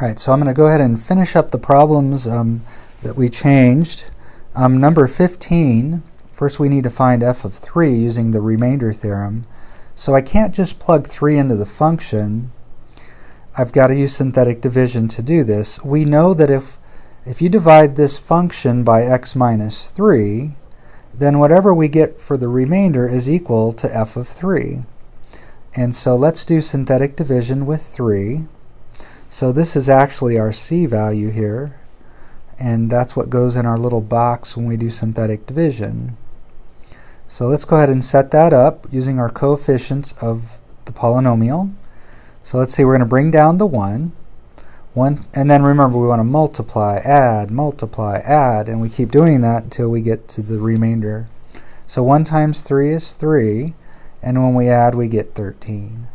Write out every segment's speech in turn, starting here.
Alright, so I'm going to go ahead and finish up the problems that we changed. Number 15, first we need to find f of 3 using the remainder theorem. So I can't just plug 3 into the function. I've got to use synthetic division to do this. We know that if you divide this function by x minus 3, then whatever we get for the remainder is equal to f of 3. And so let's do synthetic division with 3. So this is actually our c value here, and that's what goes in our little box when we do synthetic division. So let's go ahead and set that up using our coefficients of the polynomial. So let's see, we're going to bring down the 1, and then remember we want to multiply, add, and we keep doing that until we get to the remainder. So 1 times 3 is 3, and when we add we get 13.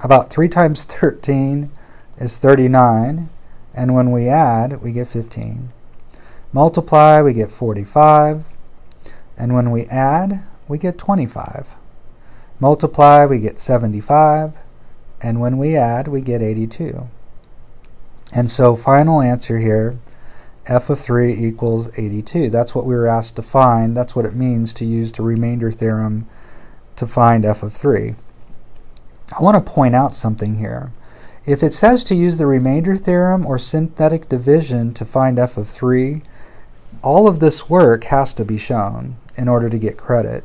About 3 times 13 is 39, and when we add we get 15. Multiply, we get 45, and when we add we get 25. Multiply, we get 75, and when we add we get 82. And so final answer here, f of 3 equals 82. That's what we were asked to find. That's what it means to use the remainder theorem to find f of 3. I want to point out something here. If it says to use the remainder theorem or synthetic division to find f of 3, all of this work has to be shown in order to get credit.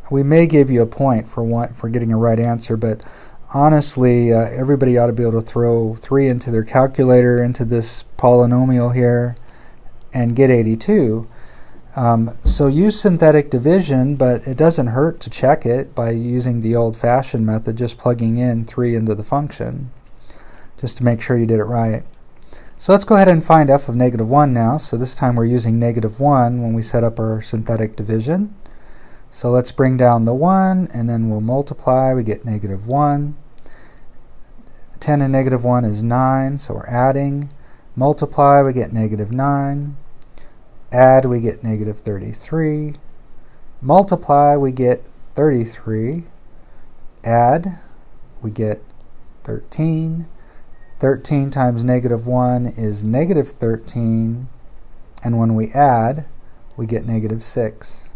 We may give you a point for getting a right answer, but honestly, everybody ought to be able to throw 3 into their calculator into this polynomial here and get 82. So use synthetic division, but it doesn't hurt to check it by using the old-fashioned method, just plugging in 3 into the function, just to make sure you did it right. So let's go ahead and find f of negative 1 now. So this time we're using negative 1 when we set up our synthetic division. So let's bring down the 1, and then we'll multiply, we get negative 1. 10 and negative 1 is 9, so we're adding. Multiply, we get negative 9. Add, we get negative 33. Multiply, we get 33. Add, we get 13. 13 times negative 1 is negative 13. And when we add, we get negative 6.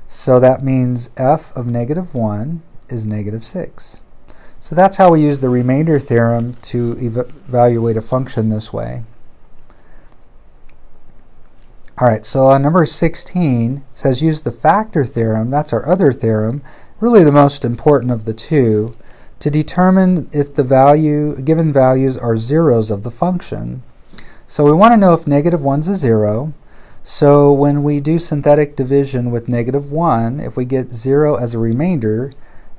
So that means f of negative 1 is negative 6. So that's how we use the remainder theorem to evaluate a function this way. Alright, so number 16 says use the factor theorem, that's our other theorem, really the most important of the two, to determine if the given values are zeros of the function. So we want to know if negative 1 is a 0. So when we do synthetic division with negative 1, if we get 0 as a remainder,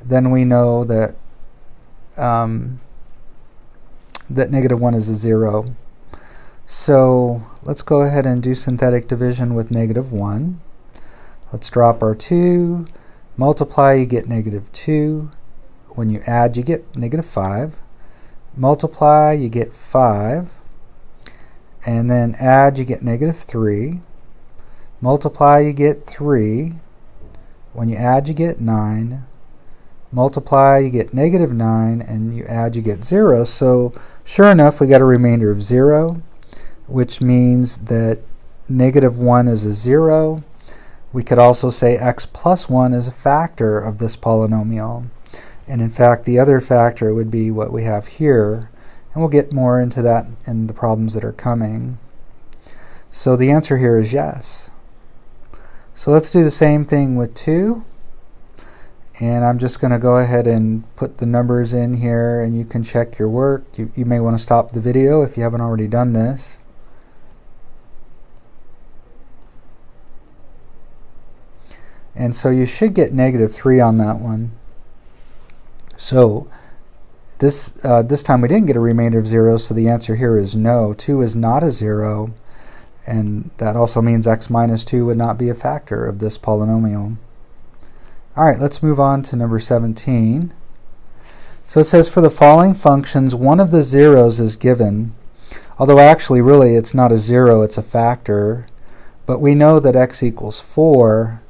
then we know that that negative 1 is a 0. So let's go ahead and do synthetic division with negative 1. Let's drop our 2. Multiply, you get negative 2. When you add, you get negative 5. Multiply, you get 5. And then add, you get negative 3. Multiply, you get 3. When you add, you get 9. Multiply, you get negative 9, and you add, you get 0. So sure enough, we got a remainder of 0, which means that negative 1 is a 0. We could also say x plus 1 is a factor of this polynomial. And in fact, the other factor would be what we have here. And we'll get more into that in the problems that are coming. So the answer here is yes. So let's do the same thing with 2. And I'm just going to go ahead and put the numbers in here, and you can check your work. You may want to stop the video if you haven't already done this. And so you should get negative 3 on that one. So this time we didn't get a remainder of 0, so the answer here is no. 2 is not a 0, and that also means x minus 2 would not be a factor of this polynomial. Alright, let's move on to number 17. So it says for the following functions, one of the zeros is given, although actually really it's not a 0, it's a factor, but we know that x equals 4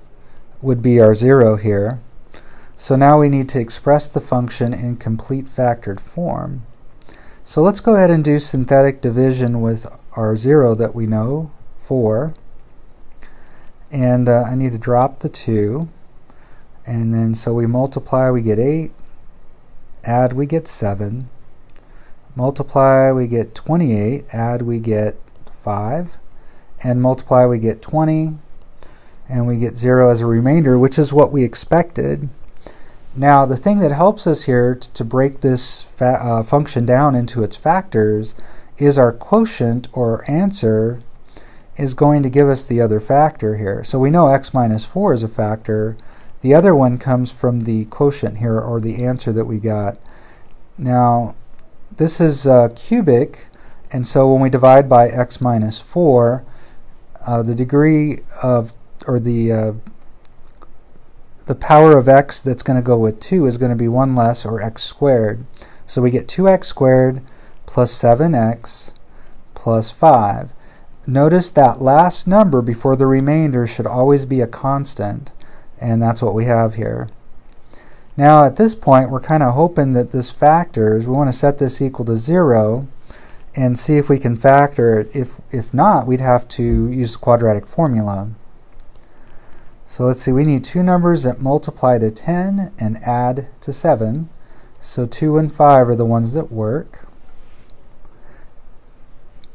would be our 0 here. So now we need to express the function in complete factored form. So let's go ahead and do synthetic division with our 0 that we know, 4. And I need to drop the 2. And then so we multiply, we get 8. Add, we get 7. Multiply, we get 28. Add, we get 5. And multiply, we get 20. And we get 0 as a remainder, which is what we expected. Now, the thing that helps us here to break this function down into its factors is our quotient, or answer, is going to give us the other factor here. So we know x minus 4 is a factor. The other one comes from the quotient here, or the answer that we got. Now, this is cubic, and so when we divide by x minus 4, the degree of, or the power of x that's going to go with 2 is going to be 1 less, or x squared. So we get 2x squared plus 7x plus 5. Notice that last number before the remainder should always be a constant, and that's what we have here. Now at this point we're kind of hoping that this factors, we want to set this equal to 0 and see if we can factor it. If not, we'd have to use the quadratic formula. So let's see, we need two numbers that multiply to 10 and add to 7. So 2 and 5 are the ones that work.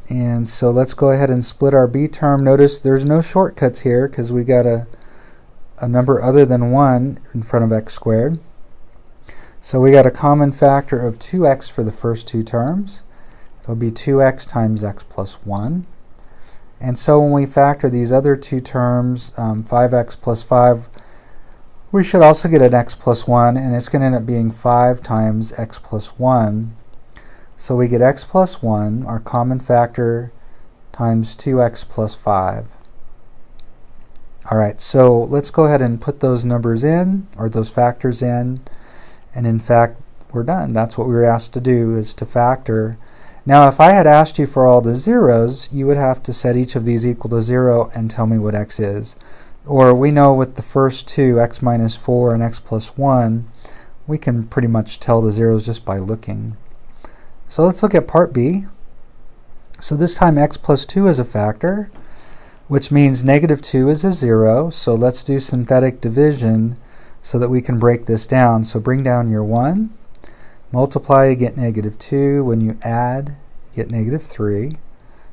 And so let's go ahead and split our b term. Notice there's no shortcuts here because we got a number other than 1 in front of x squared. So we got a common factor of 2x for the first two terms. It'll be 2x times x plus 1. And so when we factor these other two terms, 5x plus 5, we should also get an x plus 1, and it's going to end up being 5 times x plus 1. So we get x plus 1, our common factor, times 2x plus 5. Alright, so let's go ahead and put those numbers in, or those factors in, and in fact we're done. That's what we were asked to do, is to factor. Now if I had asked you for all the zeros, you would have to set each of these equal to 0 and tell me what x is. Or we know with the first two, x minus 4 and x plus 1, we can pretty much tell the zeros just by looking. So let's look at part B. So this time x plus 2 is a factor, which means negative 2 is a 0. So let's do synthetic division so that we can break this down. So bring down your 1. Multiply, you get negative 2. When you add, you get negative 3.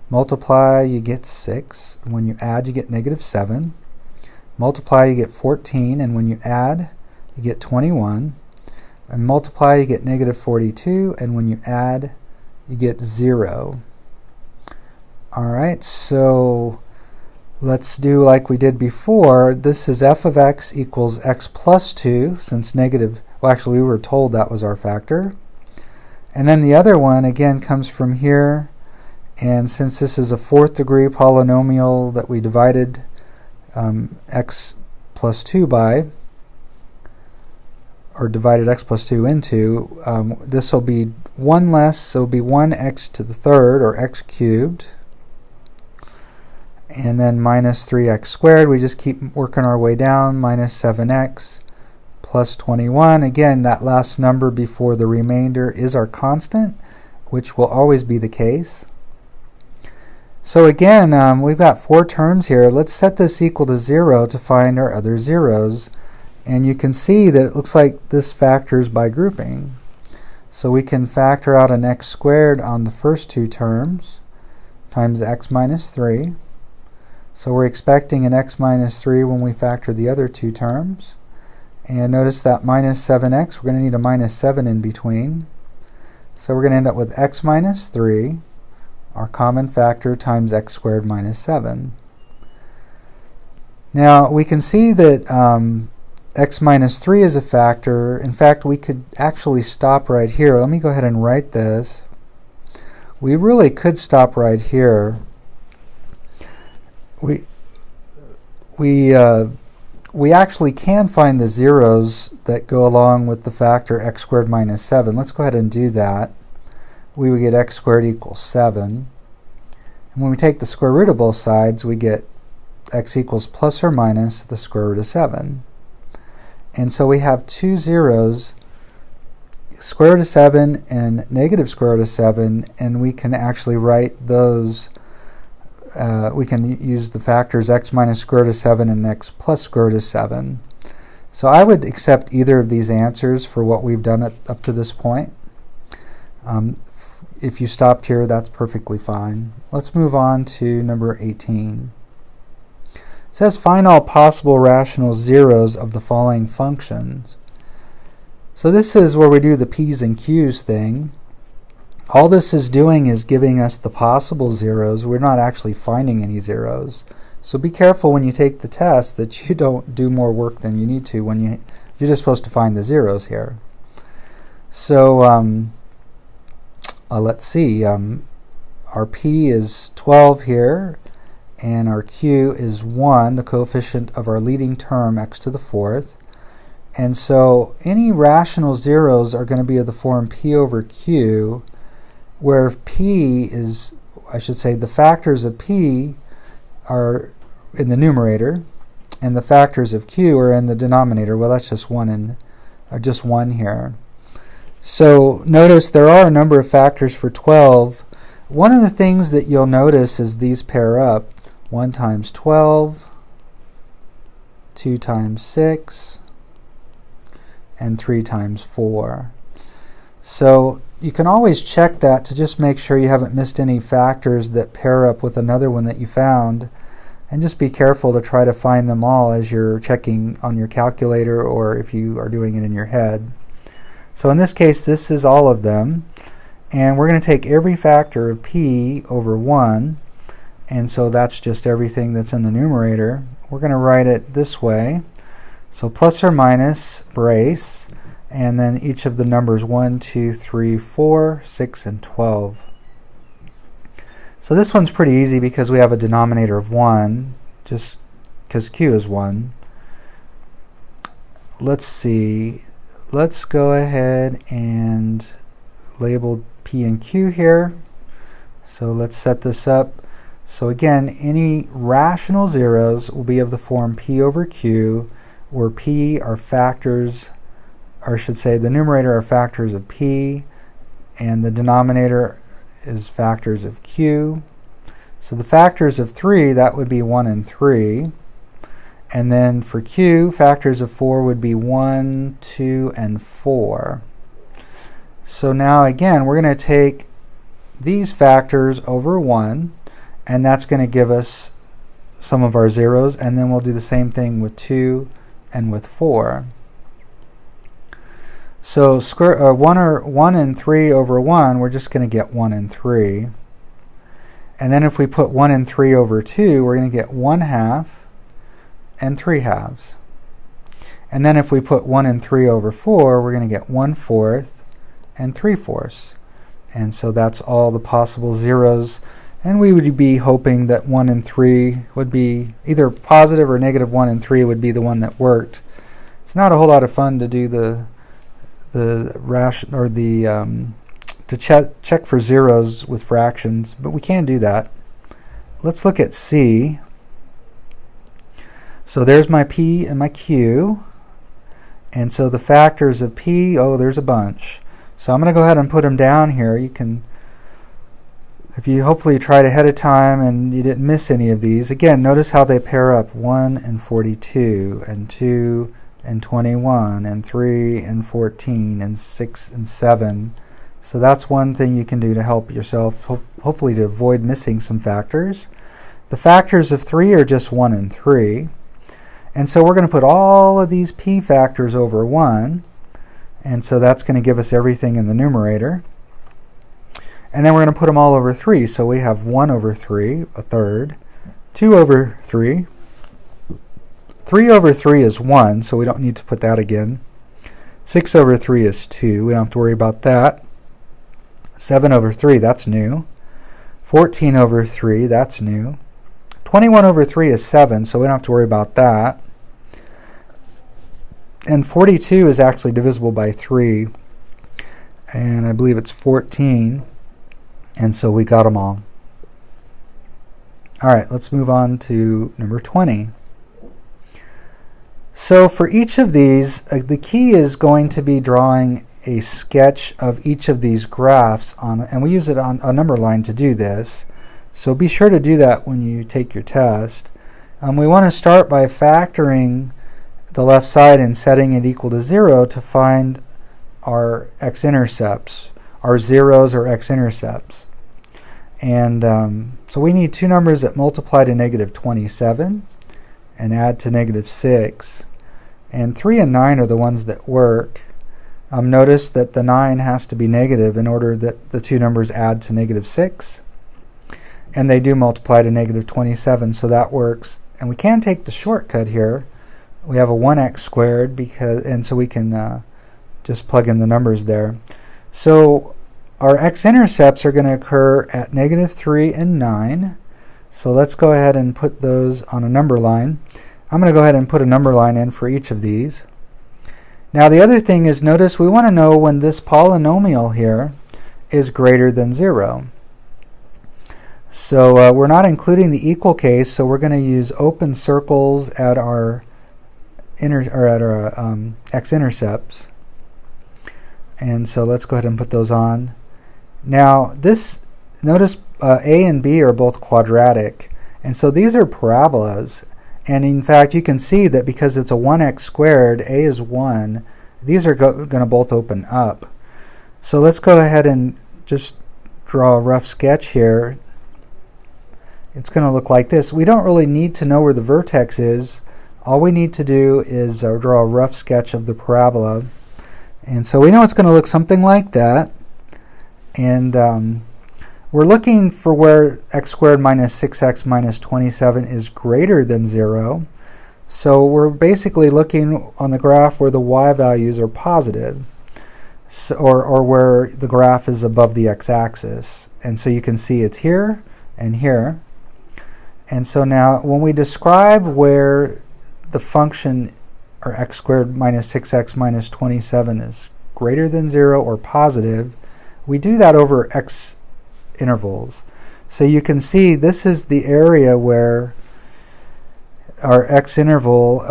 Multiply, you get 6. When you add, you get negative 7. Multiply, you get 14. And when you add, you get 21. And multiply, you get negative 42. And when you add, you get 0. Alright, so let's do like we did before. This is f of x equals x plus 2, since negative, well actually we were told that was our factor. And then the other one again comes from here, and since this is a 4th degree polynomial that we divided x plus 2 by, or divided x plus 2 into, this will be 1 less, so it'll be 1x to the 3rd, or x cubed. And then minus 3x squared, we just keep working our way down, minus 7x plus 21. Again, that last number before the remainder is our constant, which will always be the case. So again, we've got 4 terms here. Let's set this equal to 0 to find our other zeros. And you can see that it looks like this factors by grouping. So we can factor out an x squared on the first two terms times x minus 3. So we're expecting an x minus 3 when we factor the other two terms. And notice that minus 7x, we're going to need a minus 7 in between. So we're going to end up with x minus 3, our common factor, times x squared minus 7. Now we can see that x minus 3 is a factor. In fact, we could actually stop right here. Let me go ahead and write this. We really could stop right here. We actually can find the zeros that go along with the factor x squared minus 7. Let's go ahead and do that. We would get x squared equals 7. And when we take the square root of both sides, we get x equals plus or minus the square root of 7. And so we have two zeros square root of 7 and negative square root of 7, and we can actually write those. We can use the factors x minus square root of 7 and x plus square root of 7. So I would accept either of these answers for what we've done up to this point. If you stopped here, that's perfectly fine. Let's move on to number 18. It says find all possible rational zeros of the following functions. So this is where we do the P's and Q's thing. All this is doing is giving us the possible zeros. We're not actually finding any zeros. So be careful when you take the test that you don't do more work than you need to when you're just supposed to find the zeros here. So let's see. Our P is 12 here, and our Q is 1, the coefficient of our leading term, x to the 4th. And so any rational zeros are going to be of the form P over Q, where P is, I should say, the factors of P are in the numerator, and the factors of Q are in the denominator. Well, that's just one here. So notice there are a number of factors for 12. One of the things that you'll notice is these pair up. 1 times 12, 2 times 6, and 3 times 4. So you can always check that to just make sure you haven't missed any factors that pair up with another one that you found, and just be careful to try to find them all as you're checking on your calculator or if you are doing it in your head. So in this case, this is all of them, and we're going to take every factor of P over 1, and so that's just everything that's in the numerator. We're going to write it this way. So plus or minus, brace, and then each of the numbers 1, 2, 3, 4, 6, and 12. So this one's pretty easy because we have a denominator of 1, just because Q is 1. Let's see. Let's go ahead and label P and Q here. So let's set this up. So again, any rational zeros will be of the form P over Q, where P are factors, or I should say the numerator are factors of P, and the denominator is factors of Q. So the factors of 3, that would be 1 and 3. And then for Q, factors of 4 would be 1, 2, and 4. So now again, we're going to take these factors over 1, and that's going to give us some of our zeros, and then we'll do the same thing with 2 and with 4. So 1 and 3 over 1, we're just going to get 1 and 3. And then if we put 1 and 3 over 2, we're going to get 1 half and 3 halves. And then if we put 1 and 3 over 4, we're going to get 1/4 and 3/4. And so that's all the possible zeros. And we would be hoping that 1 and 3 would be either positive or negative 1 and 3 would be the one that worked. It's not a whole lot of fun to do to check for zeros with fractions, but we can do that. Let's look at C. So there's my P and my Q. And so the factors of P, oh, there's a bunch. So I'm going to go ahead and put them down here. You can, if you hopefully tried ahead of time and you didn't miss any of these, again, notice how they pair up 1 and 42, and 2 and 21, and 3 and 14, and 6 and 7. So that's one thing you can do to help yourself, hopefully to avoid missing some factors. The factors of 3 are just 1 and 3. And so we're going to put all of these P factors over 1. And so that's going to give us everything in the numerator. And then we're going to put them all over 3. So we have 1 over 3, a third, 2 over 3. 3 over 3 is 1, so we don't need to put that again. 6 over 3 is 2. We don't have to worry about that. 7 over 3, that's new. 14 over 3, that's new. 21 over 3 is 7, so we don't have to worry about that. And 42 is actually divisible by 3. And I believe it's 14. And so we got them all. All right, let's move on to number 20. So for each of these, the key is going to be drawing a sketch of each of these graphs and we use it on a number line to do this. So be sure to do that when you take your test. We want to start by factoring the left side and setting it equal to 0 to find our x-intercepts, our zeros or x-intercepts. And so we need two numbers that multiply to -27 and add to -6. And 3 and 9 are the ones that work. Notice that the 9 has to be negative in order that the two numbers add to -6. And they do multiply to -27, so that works. And we can take the shortcut here. We have a 1x squared, and so we can just plug in the numbers there. So our x-intercepts are going to occur at -3 and 9. So let's go ahead and put those on a number line. I'm going to go ahead and put a number line in for each of these. Now the other thing is, notice we want to know when this polynomial here is greater than 0. So we're not including the equal case, so we're going to use open circles at our x-intercepts. And so let's go ahead and put those on. Now notice A and B are both quadratic, and so these are parabolas. And in fact, you can see that because it's a 1x squared, A is 1, these are going to both open up. So let's go ahead and just draw a rough sketch here. It's going to look like this. We don't really need to know where the vertex is. All we need to do is draw a rough sketch of the parabola. And so we know it's going to look something like that. And we're looking for where x squared minus 6x minus 27 is greater than 0. So we're basically looking on the graph where the y values are positive, so, or where the graph is above the x-axis. And so you can see it's here and here. And so now when we describe where the function, or x squared minus 6x minus 27, is greater than 0 or positive, we do that over x intervals. So you can see this is the area where our x interval,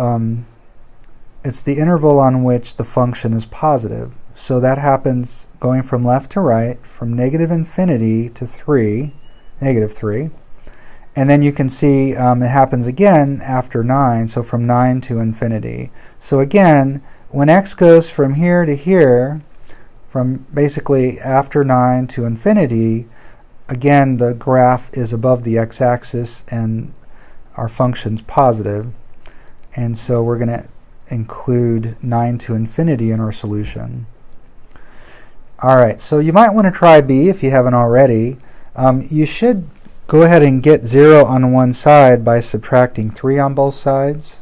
it's the interval on which the function is positive. So that happens going from left to right, from -infinity to -3. And then you can see it happens again after 9, so from 9 to infinity. So again, when x goes from here to here, from basically after 9 to infinity, again the graph is above the x-axis and our function's positive. And so we're going to include 9 to infinity in our solution. Alright, so you might want to try B if you haven't already. You should go ahead and get 0 on one side by subtracting 3 on both sides.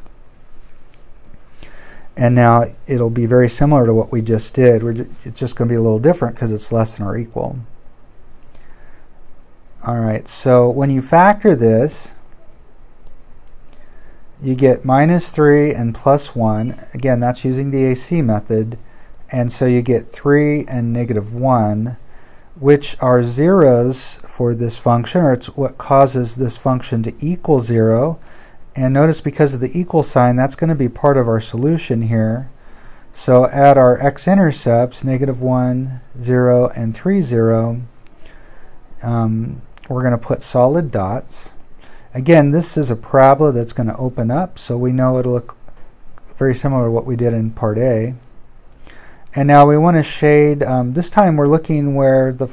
And now it'll be very similar to what we just did. It's just going to be a little different because it's less than or equal. Alright, so when you factor this, you get -3 and +1. Again, that's using the AC method. And so you get 3 and -1, which are zeros for this function, or it's what causes this function to equal 0. And notice because of the equal sign, that's going to be part of our solution here. So at our x-intercepts, -1, 0, and 3, 0, we're going to put solid dots. Again, this is a parabola that's going to open up, so we know it'll look very similar to what we did in part A. And now we want to shade, this time we're looking where the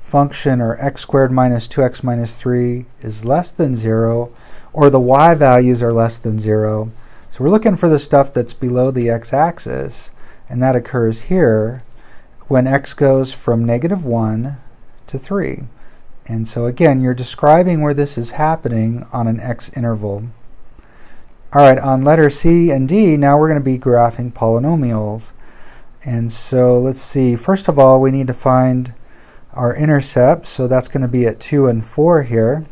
function, or x squared minus 2x minus 3, is less than 0, or the y values are less than 0. So we're looking for the stuff that's below the x-axis, and that occurs here when x goes from -1 to 3. And so again, you're describing where this is happening on an x interval. Alright, on letter C and D, now we're going to be graphing polynomials. And so let's see, first of all we need to find our intercept, so that's going to be at 2 and 4 here.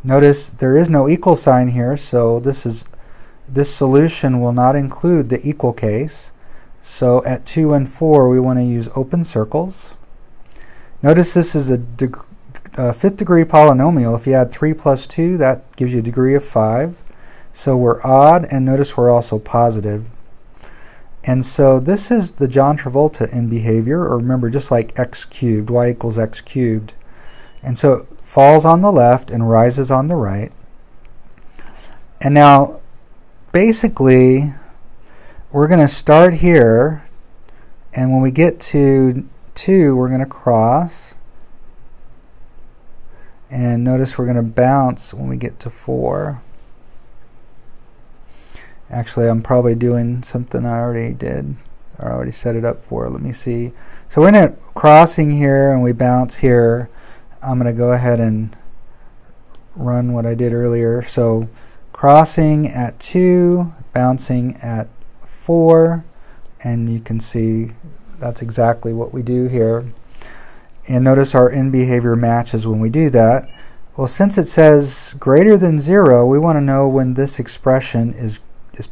Notice there is no equal sign here, so this solution will not include the equal case. So at 2 and 4 we want to use open circles. Notice this is a 5th degree polynomial. If you add 3 plus 2, that gives you a degree of 5. So we're odd, and notice we're also positive. And so this is the John Travolta in behavior, or remember, just like x cubed, y equals x cubed. And so it falls on the left and rises on the right. And now, basically, we're going to start here, and when we get to 2, we're going to cross. And notice we're going to bounce when we get to 4. Actually, I'm probably doing something I already did. I already set it up for. Let me see. So we're in a crossing here, and we bounce here. I'm going to go ahead and run what I did earlier. So crossing at 2, bouncing at 4, and you can see that's exactly what we do here. And notice our in behavior matches when we do that. Well, since it says greater than 0, we want to know when this expression is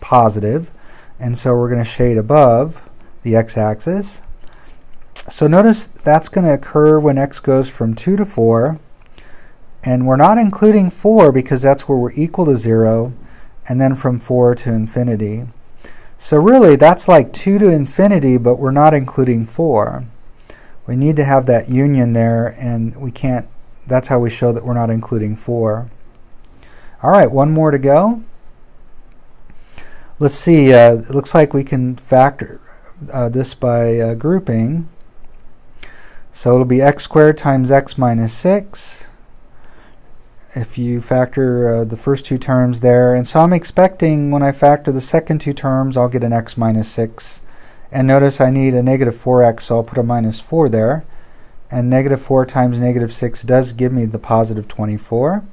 positive, and so we're going to shade above the x-axis. So notice that's going to occur when x goes from 2 to 4, and we're not including 4 because that's where we're equal to 0, and then from 4 to infinity. So really that's like 2 to infinity, but we're not including 4. We need to have that union there, and we can't. That's how we show that we're not including 4. All right, one more to go. Let's see, it looks like we can factor this by grouping. So it'll be x squared times x minus 6 if you factor the first 2 terms there. And so I'm expecting when I factor the second 2 terms, I'll get an x minus 6. And notice I need a negative 4x, so I'll put a minus 4 there. And negative 4 times negative 6 does give me the positive 24.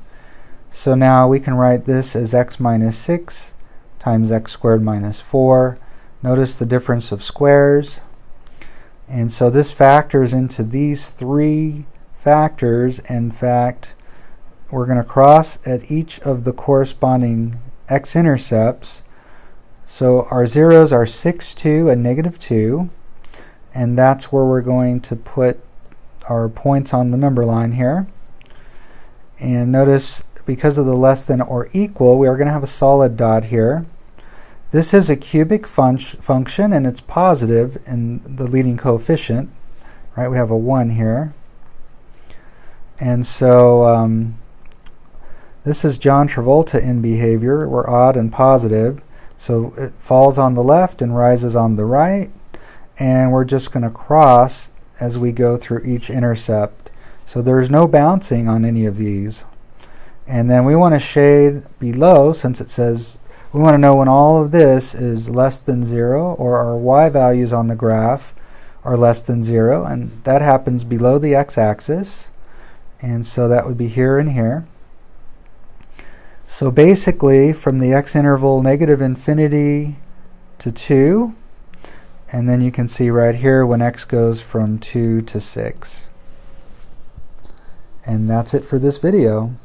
So now we can write this as x minus 6 times x squared minus 4. Notice the difference of squares. And so this factors into these 3 factors. In fact, we're going to cross at each of the corresponding x-intercepts. So our zeros are 6, 2, and negative 2. And that's where we're going to put our points on the number line here. And notice, because of the less than or equal, we are going to have a solid dot here. This is a cubic function, and it's positive in the leading coefficient. Right? We have a 1 here. And so this is John Travolta in behavior. We're odd and positive. So it falls on the left and rises on the right. And we're just going to cross as we go through each intercept. So there's no bouncing on any of these. And then we want to shade below, since it says we want to know when all of this is less than 0, or our y values on the graph are less than 0, and that happens below the x-axis. And so that would be here and here. So basically, from the x-interval negative infinity to 2, and then you can see right here when x goes from 2 to 6. And that's it for this video.